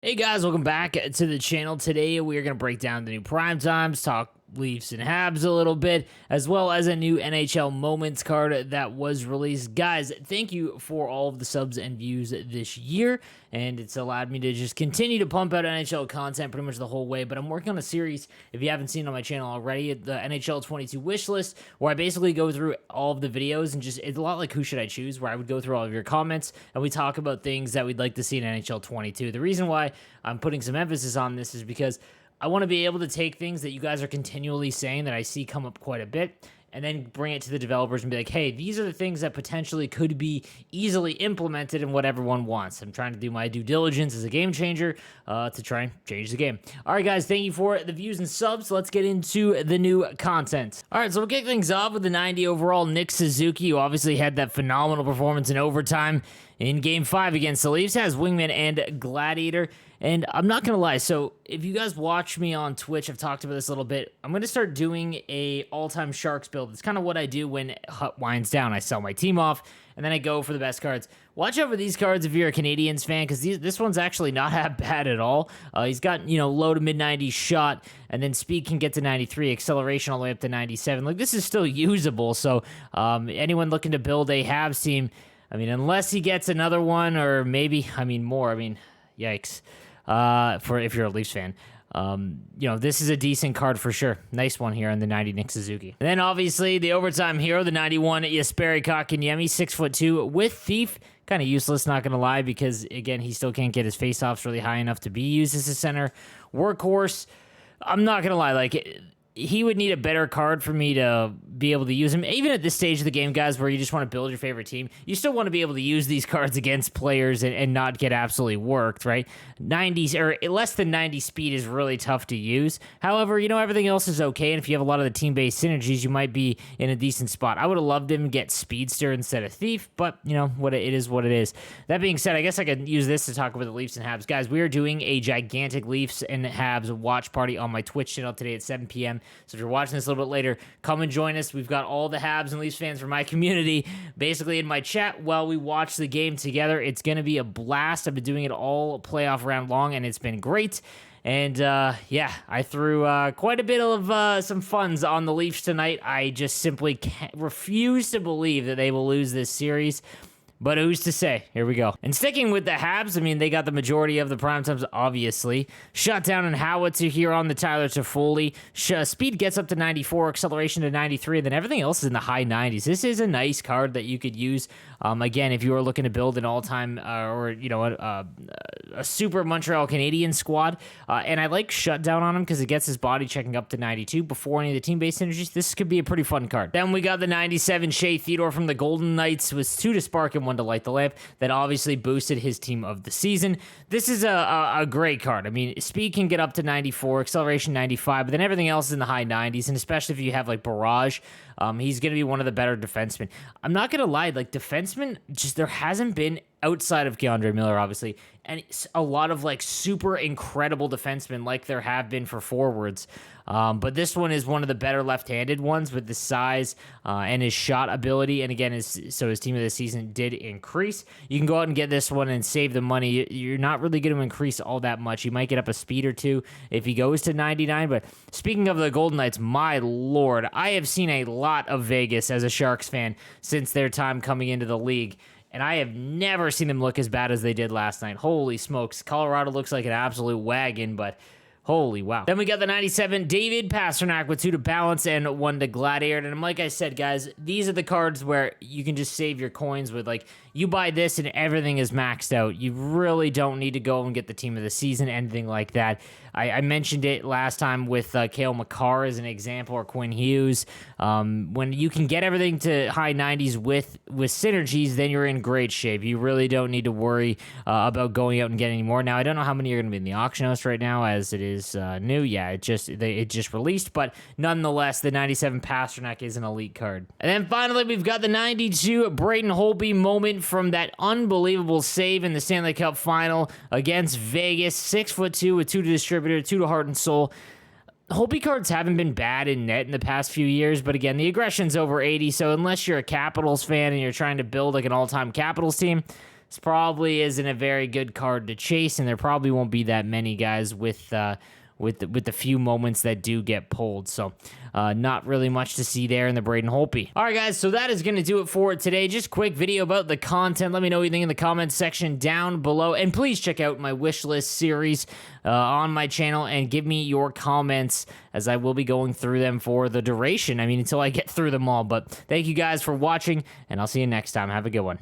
Hey guys, welcome back to the channel. Today we are going to break down the new prime times, talk Leafs and Habs a little bit, as well as a new NHL Moments card that was released. Guys, thank you for all of the subs and views this year, and it's allowed me to just continue to pump out NHL content pretty much the whole way. But I'm working on a series, if you haven't seen it on my channel already, the NHL 22 wish list, where I basically go through all of the videos and just, it's a lot like Who Should I Choose, where I would go through all of your comments and we talk about things that we'd like to see in NHL 22. The reason why I'm putting some emphasis on this is because I want to be able to take things that you guys are continually saying that I see come up quite a bit and then bring it to the developers and be like, hey, these are the things that potentially could be easily implemented in what everyone wants. I'm trying to do my due diligence as a game changer to try and change the game. All right, guys, thank you for the views and subs. Let's get into the new content. All right, so we'll kick things off with the 90 overall Nick Suzuki, who obviously had that phenomenal performance in overtime in Game 5 against the Leafs. Has Wingman and Gladiator. And I'm not going to lie, so if you guys watch me on Twitch, I've talked about this a little bit, I'm going to start doing a all-time Sharks build. It's kind of what I do when Hut winds down. I sell my team off, and then I go for the best cards. Watch out for these cards if you're a Canadiens fan, because this one's actually not that bad at all. He's got, low to mid-90s shot, and then speed can get to 93, acceleration all the way up to 97. Like, this is still usable, so anyone looking to build a Habs team, unless he gets another one, or maybe, more, yikes. For if you're a Leafs fan. This is a decent card for sure. Nice one here on the 90 Nick Suzuki. And then obviously the overtime hero, the 91 Jesperi Kotkaniemi, 6'2" with Thief. Kind of useless, not going to lie, because again, he still can't get his faceoffs really high enough to be used as a center. Workhorse, I'm not going to lie, he would need a better card for me to be able to use him. Even at this stage of the game, guys, where you just want to build your favorite team, you still want to be able to use these cards against players and not get absolutely worked, right? 90s or less than 90 speed is really tough to use. However, everything else is okay, and if you have a lot of the team-based synergies, you might be in a decent spot. I would have loved him to get Speedster instead of Thief, but, what it is what it is. That being said, I guess I could use this to talk about the Leafs and Habs. Guys, we are doing a gigantic Leafs and Habs watch party on my Twitch channel today at 7 p.m., so if you're watching this a little bit later, come and join us. We've got all the Habs and Leafs fans from my community basically in my chat while we watch the game together. It's going to be a blast. I've been doing it all playoff round long, and it's been great. And, I threw quite a bit of some funds on the Leafs tonight. I just simply refuse to believe that they will lose this series. But who's to say? Here we go. And sticking with the Habs, they got the majority of the prime times, obviously. Shutdown and Howitzer here on the Tyler Toffoli. Speed gets up to 94, acceleration to 93, and then everything else is in the high 90s. This is a nice card that you could use, again, if you are looking to build an all-time a super Montreal Canadiens squad. And I like Shutdown on him because it gets his body checking up to 92 before any of the team-based synergies. This could be a pretty fun card. Then we got the 97 SHEA THEODORE from the Golden Knights with 2 to spark and 1 to light the lamp. That obviously boosted his team of the season. This is a great card. Speed can get up to 94, acceleration 95, but then everything else is in the high 90s, and especially if you have Barrage, he's going to be one of the better defensemen. I'm not going to lie, defensemen, just there hasn't been, outside of Keandre Miller, obviously, and a lot of super incredible defensemen like there have been for forwards. But this one is one of the better left-handed ones with the size and his shot ability. And again, his team of the season did increase. You can go out and get this one and save the money. You're not really going to increase all that much. You might get up a speed or two if he goes to 99. But speaking of the Golden Knights, my lord, I have seen a lot of Vegas as a Sharks fan since their time coming into the league. And I have never seen them look as bad as they did last night. Holy smokes. Colorado looks like an absolute wagon, but holy wow. Then we got the 97 David Pastrnak with 2 to balance and 1 to Gladiator. And like I said, guys, these are the cards where you can just save your coins with, you buy this and everything is maxed out. You really don't need to go and get the team of the season, anything like that. I mentioned it last time with Cale Makar as an example, or Quinn Hughes. When you can get everything to high 90s with synergies, then you're in great shape. You really don't need to worry about going out and getting any more. Now, I don't know how many are going to be in the auction house right now, as it is new. Yeah, it just released, but nonetheless, the 97 Pastrnak is an elite card. And then finally, we've got the 92 Braden Holtby moment from that unbelievable save in the Stanley Cup final against Vegas. 6'2" with 2 to distributor, 2 to heart and soul. Holtby cards haven't been bad in net in the past few years, but again, the aggression's over 80, so unless you're a Capitals fan and you're trying to build an all-time Capitals team, this probably isn't a very good card to chase, and there probably won't be that many guys with the few moments that do get pulled. So not really much to see there in the Braden Holtby. All right, guys, so that is going to do it for today. Just quick video about the content. Let me know what you think in the comments section down below. And please check out my wish list series on my channel and give me your comments, as I will be going through them for the duration. I mean, until I get through them all. But thank you guys for watching, and I'll see you next time. Have a good one.